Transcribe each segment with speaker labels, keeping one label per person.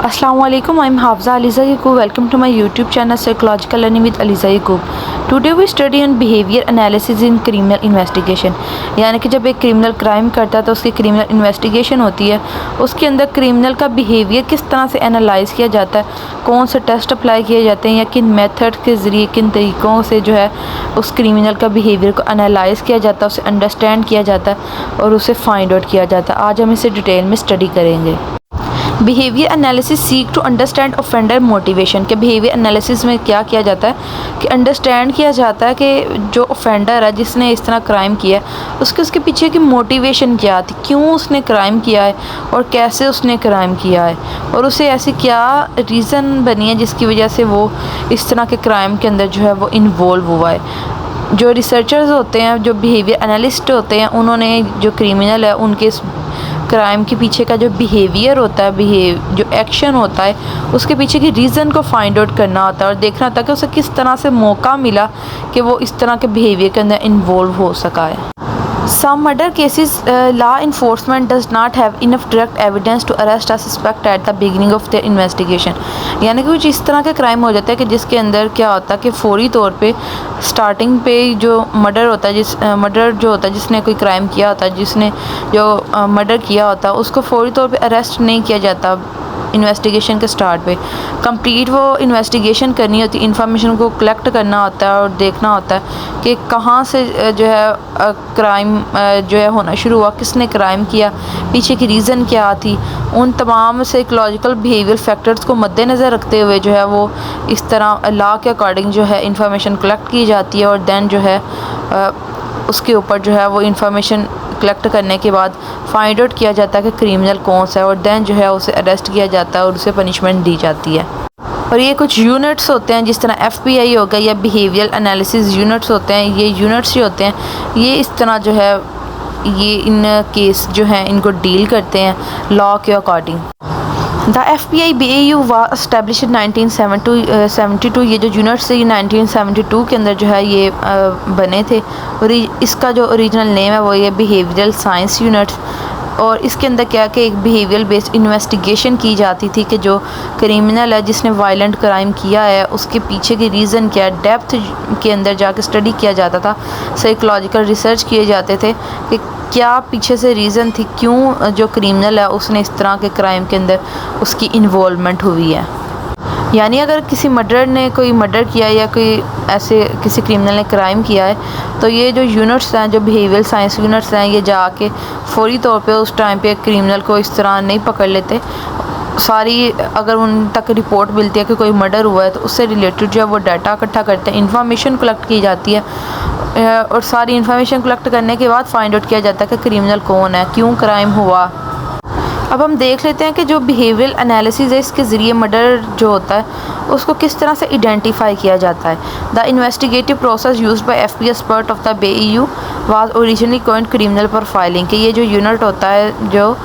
Speaker 1: Assalamu alaikum. I'm Hafza Aliza Yaqub. Welcome to my YouTube channel Psychological Learning with Aliza Yaqub. Today we study on behavior analysis in criminal investigation. यानी कि जब एक criminal crime करता है तो उसकी criminal investigation होती है, उसके अंदर क्रिमिनल का बिहेवियर किस तरह से एनालाइज किया जाता है, कौन से टेस्ट अप्लाई किए जाते हैं या किन मेथड के ज़रिए किन तरीक़ों से जो है उस क्रिमिनल का बिहेवियर को एनालाइज किया जाता है, उसे अंडरस्टैंड किया जाता है और उसे फाइंड आउट किया जाता है। आज हम इसे डिटेल में स्टडी करेंगे। Behaviour analysis seek to understand offender motivation के बिहेवियर एनालिसिस में क्या किया जाता है कि अंडरस्टैंड किया जाता है कि जो ऑफेंडर है जिसने इस तरह क्राइम किया है उसके पीछे की मोटिवेशन क्या थी, क्यों उसने क्राइम किया है और कैसे उसने क्राइम किया है और उसे ऐसी क्या रीज़न बनी है जिसकी वजह से वो इस तरह के क्राइम के अंदर जो है वो इन्वॉल्व हुआ है। जो रिसर्चर्स होते हैं, जो बिहेवियर एनालिस्ट होते हैं, उन्होंने जो क्रिमिनल है उनके क्राइम के पीछे का जो बिहेवियर होता है, जो एक्शन होता है, उसके पीछे की रीज़न को फाइंड आउट करना होता है और देखना होता है कि उसे किस तरह से मौका मिला कि वो इस तरह के बिहेवियर के अंदर इन्वॉल्व हो सका है। Some murder cases, law enforcement does not have enough direct evidence to arrest a suspect at the beginning of their investigation. यानी कि कुछ इस तरह के क्राइम हो जाता है कि जिसके अंदर क्या होता है कि फौरी तौर पे स्टार्टिंग पे जो मर्डर होता है, मर्डर जो होता है जिसने कोई क्राइम किया होता है, जिसने जो मर्डर किया होता है उसको फौरी तौर पे अरेस्ट नहीं किया जाता इन्वेस्टिगेशन के स्टार्ट पे। कंप्लीट वो इन्वेस्टिगेशन करनी होती है, इंफॉर्मेशन को कलेक्ट करना होता है और देखना होता है कि कहाँ से जो है क्राइम जो है होना शुरू हुआ, किसने क्राइम किया, पीछे की रीज़न क्या थी। उन तमाम साइकोलॉजिकल बिहेवियर फैक्टर्स को मद्देनज़र रखते हुए जो है वो इस तरह लॉ के अकॉर्डिंग जो है इंफॉर्मेशन कलेक्ट की जाती है और दैन जो है उसके ऊपर जो है वो इंफॉर्मेशन कलेक्ट करने के बाद फाइंड आउट किया जाता है कि क्रिमिनल कौन सा है और दैन जो है उसे अरेस्ट किया जाता है और उसे पनिशमेंट दी जाती है। और ये कुछ यूनिट्स होते हैं जिस तरह FBI हो गया या बिहेवियर एनालिसिस यूनिट्स होते हैं, ये यूनिट्स ही होते हैं, ये इस तरह जो है ये इन केस जो हैं इनको डील करते हैं लॉ के according. The FBI BAU was established in 1972। ये जो यूनिट्स ये 1972 के अंदर जो है ये बने थे और इसका जो ओरिजिनल नेम है वो ये बिहेवियरल साइंस यूनिट्स। और इसके अंदर क्या कि एक बिहेवियर बेस्ड इन्वेस्टिगेशन की जाती थी कि जो क्रिमिनल है जिसने वायलेंट क्राइम किया है उसके पीछे की रीज़न क्या है, डेप्थ के अंदर जाके स्टडी किया जाता था, साइकोलॉजिकल रिसर्च किए जाते थे कि क्या पीछे से रीज़न थी, क्यों जो क्रिमिनल है उसने इस तरह के क्राइम के अंदर उसकी इन्वॉल्वमेंट हुई है। यानी अगर किसी मर्डर ने कोई मर्डर किया या कोई ऐसे किसी क्रिमिनल ने क्राइम किया है तो ये जो यूनिट्स हैं, जो बिहेवियर साइंस यूनिट्स हैं, ये जाके फौरी तौर पे उस टाइम पे क्रिमिनल को इस तरह नहीं पकड़ लेते। सारी अगर उन तक रिपोर्ट मिलती है कि कोई मर्डर हुआ है तो उससे रिलेटेड जो है वो डाटा इकट्ठा करते हैं, इंफॉर्मेशन कलेक्ट की जाती है और सारी इंफॉर्मेशन कलेक्ट करने के बाद फाइंड आउट किया जाता है कि क्रिमिनल कौन है, क्यों क्राइम हुआ। अब हम देख लेते हैं कि जो बिहेवियर एनालिसिस है इसके ज़रिए मर्डर जो होता है उसको किस तरह से आइडेंटिफाई किया जाता है। The investigative process used by FBI as part of the BAU was originally coined criminal profiling. कि ये जो यूनिट होता है जो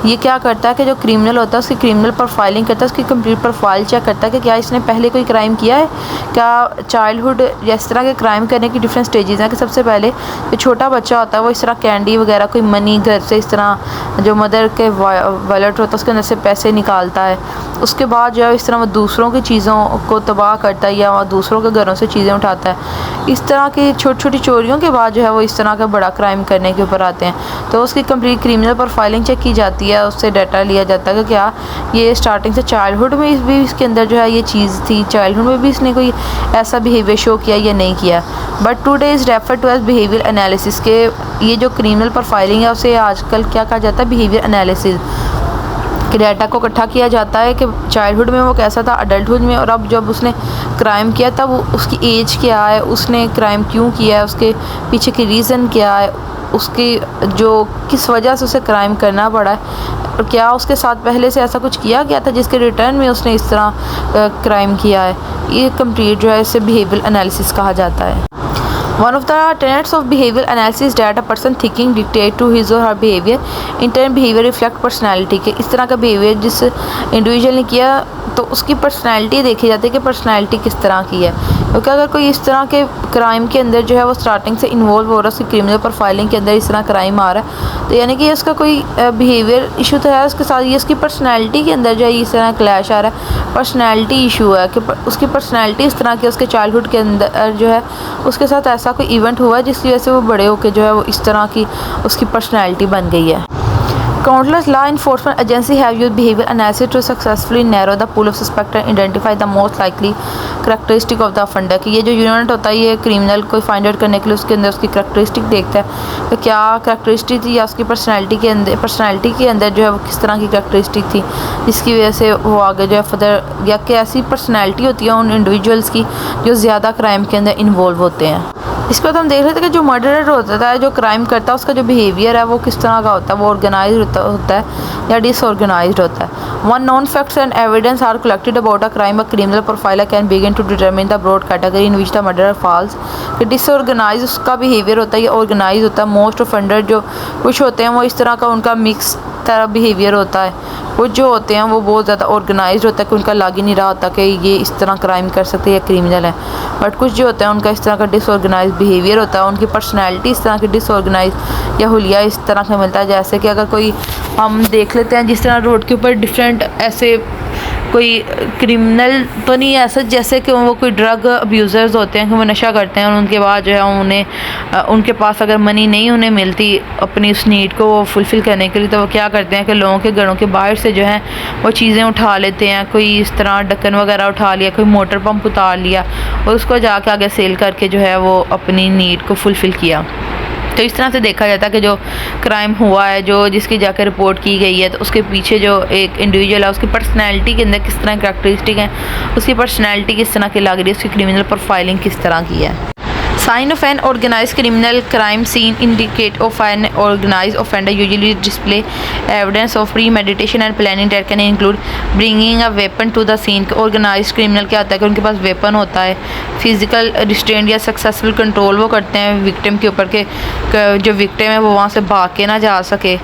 Speaker 1: ये क्या करता है कि जो क्रिमिनल होता है उसकी क्रिमिनल प्रोफाइलिंग करता है, उसकी कंप्लीट प्रोफाइल चेक करता है कि क्या इसने पहले कोई क्राइम किया है, क्या चाइल्डहुड या इस तरह के क्राइम करने की डिफरेंट स्टेजेस हैं कि सबसे पहले जो छोटा बच्चा होता है वो इस तरह कैंडी वगैरह कोई मनी घर से इस तरह जो मदर के वॉलेट होता है उसके अंदर से पैसे निकालता है, उसके बाद जो है इस तरह वो दूसरों की चीज़ों को तबाह करता है या दूसरों के घरों से चीज़ें उठाता है। इस तरह की छोटी छोटी चोरियों के बाद जो है वो इस तरह का बड़ा क्राइम करने के ऊपर आते हैं तो उसकी कंप्लीट क्रिमिनल प्रोफाइलिंग चेक की जाती है, उससे डाटा लिया जाता है कि क्या ये स्टार्टिंग से चाइल्डहुड में भी इसके अंदर जो है ये चीज़ थी, चाइल्डहुड में भी इसने कोई ऐसा बिहेवियर शो किया या नहीं किया। But today is refer to as behaviour analysis के ये जो क्रिमिनल प्रोफाइलिंग है उसे आजकल क्या कहा जाता है, बिहेवियर एनालिसिस कि डाटा को इकट्ठा किया जाता है कि चाइल्डहुड में वो कैसा था, अडल्टहुड में, और अब जब उसने क्राइम किया तब उसकी एज क्या है, उसने क्राइम क्यों किया है, उसके पीछे की रीज़न क्या है, उसकी जो किस वजह से उसे क्राइम करना पड़ा है और क्या उसके साथ पहले से ऐसा कुछ किया गया था जिसके रिटर्न में उसने इस तरह क्राइम किया है। ये कंप्लीट जो है इसे बिहेवियर एनालिसिस कहा जाता है। One of the tenets of behavioral analysis is that a person thinking dictate to his or her behavior. In turn, behavior reflect personality के इस तरह का behavior जिस इंडिविजुअल ने किया तो उसकी पर्सनैलिटी देखी जाती है कि पर्सनैलिटी किस तरह की है। क्योंकि अगर कोई इस तरह के क्राइम के अंदर जो है वो स्टार्टिंग से इन्वॉल्व हो रहा है, उसकी क्रिमिनल प्रोफाइलिंग के अंदर इस तरह क्राइम आ रहा है, तो यानी कि उसका कोई बिहेवियर इशू तो है, उसके साथ ये उसकी पर्सनैलिटी के अंदर जो है इस तरह क्लैश आ रहा है, पर्सनैलिटी इशू है कि उसकी पर्सनैलिटी इस तरह की उसके चाइल्डहुड के अंदर जो है उसके साथ ऐसा कोई इवेंट हुआ है जिसकी वजह से वो बड़े होकर जो है वो इस तरह की उसकी पर्सनैलिटी बन गई है। Countless law enforcement agencies have used behavior analysis to successfully narrow the pool of suspects and identify the most likely characteristic of the offender। कि ये जो यूनिट होता है ये क्रिमिनल को फाइंड आउट करने के लिए उसके अंदर उसकी करैक्टरिस्टिक देखता है कि क्या करैक्टरिस्टिक थी या उसकी पर्सनैलिटी के अंदर जो है वो किस तरह की करैक्टरिस्टिक थी जिसकी वजह से वो आगे जो है फर्दर, या कि ऐसी पर्सनैलिटी होती है उन इंडिविजुअल्स की जो ज़्यादा क्राइम के अंदर इन्वॉल्व होते हैं। इसके बाद हम देख रहे थे कि जो मर्डरर होता है, जो क्राइम करता है, उसका जो बिहेवियर है वो किस तरह का होता है, वो ऑर्गेनाइज होता है या डिसऑर्गेनाइज्ड होता है। One known facts and evidence are collected about a crime, a criminal profiler can begin to determine the broad category in which the murderer falls. कि डिसऑर्गेनाइज उसका बिहेवियर होता है या ऑर्गेनाइज होता है। मोस्ट ऑफेंडर जो कुछ होते हैं वो इस तरह का उनका मिक्स तरह बिहेवियर होता है, कुछ जो होते हैं वो बहुत ज़्यादा ऑर्गेनाइज्ड होता है कि उनका लग ही नहीं रहा होता कि ये इस तरह क्राइम कर सकते हैं या क्रिमिनल है, बट कुछ जो होते हैं उनका इस तरह का डिसऑर्गेनाइज बिहेवियर होता है, उनकी पर्सनैलिटी इस तरह की डिसऑर्गेनाइज या हुलिया इस तरह का मिलता है। जैसे कि अगर कोई हम देख लेते हैं जिस तरह रोड के ऊपर डिफरेंट ऐसे कोई क्रिमिनल तो नहीं ऐसा, जैसे कि वो कोई ड्रग अब्यूज़र्स होते हैं कि वो नशा करते हैं और उनके बाद जो है उन्हें उनके पास अगर मनी नहीं उन्हें मिलती अपनी उस नीड को वो फुलफ़िल करने के लिए, तो वो क्या करते हैं कि लोगों के घरों के बाहर से जो है वो चीज़ें उठा लेते हैं, कोई इस तरह ढक्कन वगैरह उठा लिया, कोई मोटर पंप उतार लिया और उसको जाके आगे सेल करके जो है वो अपनी नीड को फुलफ़िल किया। तो इस तरह से देखा जाता है कि जो क्राइम हुआ है, जो जिसकी जाकर रिपोर्ट की गई है, तो उसके पीछे जो एक इंडिविजुअल है उसकी पर्सनैलिटी के अंदर किस तरह करैक्टरिस्टिक है, उसकी पर्सनैलिटी किस तरह की लग रही है, उसकी क्रिमिनल प्रोफाइलिंग किस तरह की है। Sign of an organized criminal crime scene indicate of an organized offender usually display evidence of premeditation and planning that can include bringing a weapon to the scene। organized criminal क्या होता है कि उनके पास weapon होता है, physical restraint या successful control वो करते हैं विक्टिम के ऊपर के जो विक्टिम है वो वहाँ से भाग के ना जा सके।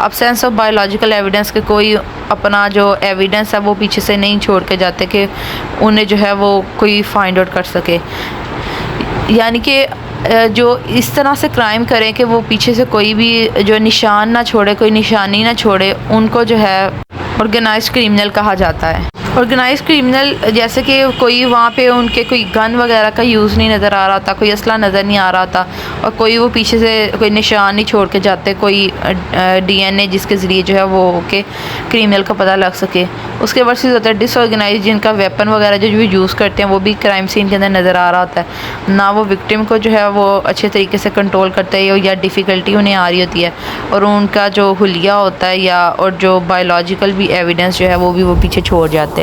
Speaker 1: absence of biological evidence के कोई अपना जो एविडेंस है वो पीछे से नहीं छोड़ के जाते कि उन्हें जो है वो कोई फाइंड आउट कर सके, यानी कि जो इस तरह से क्राइम करें कि वो पीछे से कोई भी जो निशान ना छोड़े, कोई निशानी ना छोड़े, उनको जो है ऑर्गेनाइज्ड क्रिमिनल कहा जाता है। ऑर्गेनाइज्ड क्रिमिनल जैसे कि कोई वहाँ पे उनके कोई गन वगैरह का यूज़ नहीं नज़र आ रहा था, कोई असला नज़र नहीं आ रहा था और कोई वो पीछे से कोई निशान नहीं छोड़ के जाते, कोई DNA जिसके ज़रिए जो है वो के क्रिमिनल का पता लग सके। उसके वर्सेस होता है डिसऑर्गेनाइज जिनका वेपन वगैरह जो भी यूज़ करते हैं वो भी क्राइम सीन के अंदर नज़र आ रहा होता है, ना वो विक्टिम को जो है वो अच्छे तरीके से कंट्रोल करते हैं या डिफ़िकल्टी उन्हें आ रही होती है, और उनका जो हुलिया होता है या और जो बायोलॉजिकल भी एविडेंस जो है वो भी वो पीछे छोड़ जाते हैं।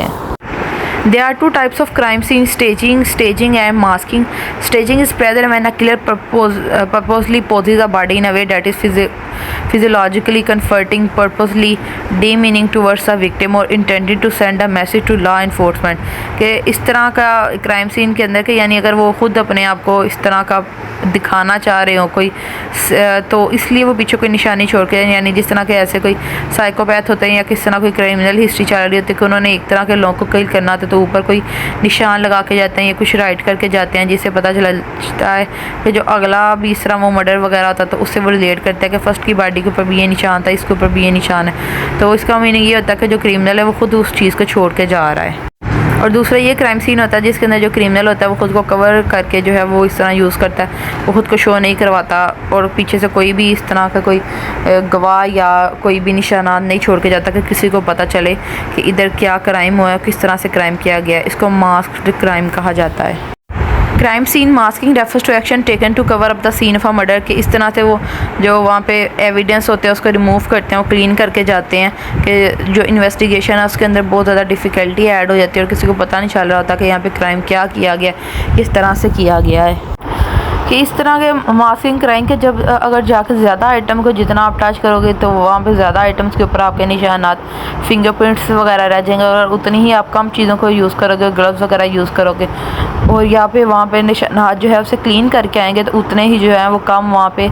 Speaker 1: There are two types of crime scene: staging and masking। Staging is present when a killer purposely poses a body in a way that is physiologically comforting, purposely demeaning towards the victim or intended to send a message to law enforcement। कि इस तरह का crime scene के अंदर के यानी अगर वो खुद अपने आप को इस तरह का दिखाना चाह रहे हो कोई, तो इसलिए वो पीछे कोई निशानी छोड़ के, यानी जिस तरह के ऐसे कोई साइकोपैथ होते हैं या किस तरह कोई क्रिमिनल हिस्ट्री चल रही होती है कि उन्होंने एक तरह के लोगों को किल करना था तो ऊपर कोई निशान लगा के जाते हैं या कुछ राइट करके जाते हैं, जिससे पता चलता है कि जो अगला भी इस तरह वो मर्डर वगैरह होता है तो उससे वो रिलेट करता है कि फ़र्स्ट की बॉडी के ऊपर भी ये निशान था, इसके ऊपर भी ये निशान है। तो इसका मीनिंग ये होता है कि जो क्रिमिनल है वो खुद उस चीज़ को छोड़ के जा रहा है। और दूसरा ये क्राइम सीन होता है जिसके अंदर जो क्रिमिनल होता है वो खुद को कवर करके जो है वो इस तरह यूज़ करता है, वो खुद को शो नहीं करवाता और पीछे से कोई भी इस तरह का कोई गवाह या कोई भी निशानात नहीं छोड़ के जाता कि किसी को पता चले कि इधर क्या क्राइम हुआ है, किस तरह से क्राइम किया गया है। इसको मास्क्ड क्राइम कहा जाता है। Crime scene masking refers to action taken to cover up the scene of a murder. कि इस तरह से वो जो वहाँ पे एविडेंस होते हैं उसको रिमूव करते हैं, वो क्लीन करके जाते हैं कि जो इन्वेस्टिगेशन है उसके अंदर बहुत ज़्यादा डिफ़िकल्टी ऐड हो जाती है और किसी को पता नहीं चल रहा होता कि यहाँ पे क्राइम क्या किया गया, किस तरह से किया गया है। कि इस तरह के मास्किंग क्राइम के जब अगर जाकर ज़्यादा आइटम को जितना आप टच करोगे तो वहाँ पे ज़्यादा आइटम्स के ऊपर आपके निशानात, फिंगरप्रिंट्स वगैरह रह जाएंगे, और उतनी ही आप कम चीज़ों को यूज़ करोगे, ग्लव्स वगैरह यूज़ करोगे और यहाँ पे वहाँ पे निशानात जो है उसे क्लीन करके आएंगे तो उतने ही जो है वो कम वहाँ पे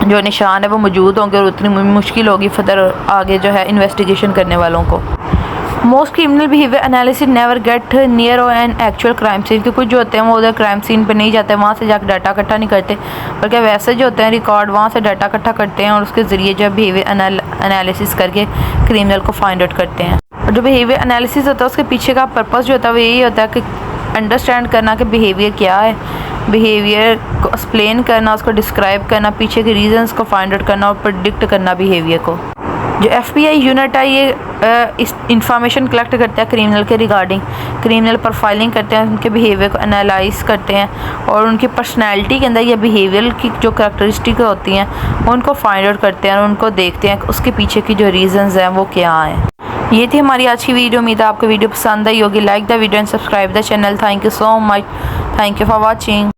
Speaker 1: जो निशान है वो मौजूद होंगे और उतनी मुश्किल होगी फर्दर आगे जो है इन्वेस्टिगेशन करने वालों को। Most criminal behaviour analysis never get near और एन एक्चुअल क्राइम सीन, कि कुछ जो होते हैं वो उधर क्राइम सीन पे नहीं जाते, वहाँ से जाकर डाटा इकट्ठा नहीं करते, बल्कि वैसे जो होते हैं रिकॉर्ड वहाँ से डाटा इकट्ठा करते हैं और उसके ज़रिए जो बिहेवियर एनालिसिस करके क्रिमिनल को फाइंड आउट करते हैं। और जो बिहेवियर एनालिसिस होता है उसके पीछे का पर्पस जो होता है वो यही होता है कि अंडरस्टैंड करना कि बिहेवियर क्या है, बिहेवियर को एक्सप्लेन करना, उसको डिस्क्राइब करना, पीछे के रीजंस को फाइंड आउट करना और प्रेडिक्ट करना बिहेवियर को। जो FBI यूनिट है ये इस इंफॉर्मेशन कलेक्ट करता है क्रिमिनल के रिगार्डिंग, क्रिमिनल प्रोफाइलिंग करते हैं, उनके बिहेवियर को एनालाइज करते हैं और उनकी पर्सनैलिटी के अंदर या बिहेवियर की जो करैक्टरिस्टिक होती हैं उनको फाइंड आउट करते हैं और उनको देखते हैं उसके पीछे की जो रीजंस हैं वो क्या हैं। ये थी हमारी आज की वीडियो। उम्मीद है आपको वीडियो पसंद आई होगी। Like the video and subscribe the channel. Thank you so much. Thank you for watching.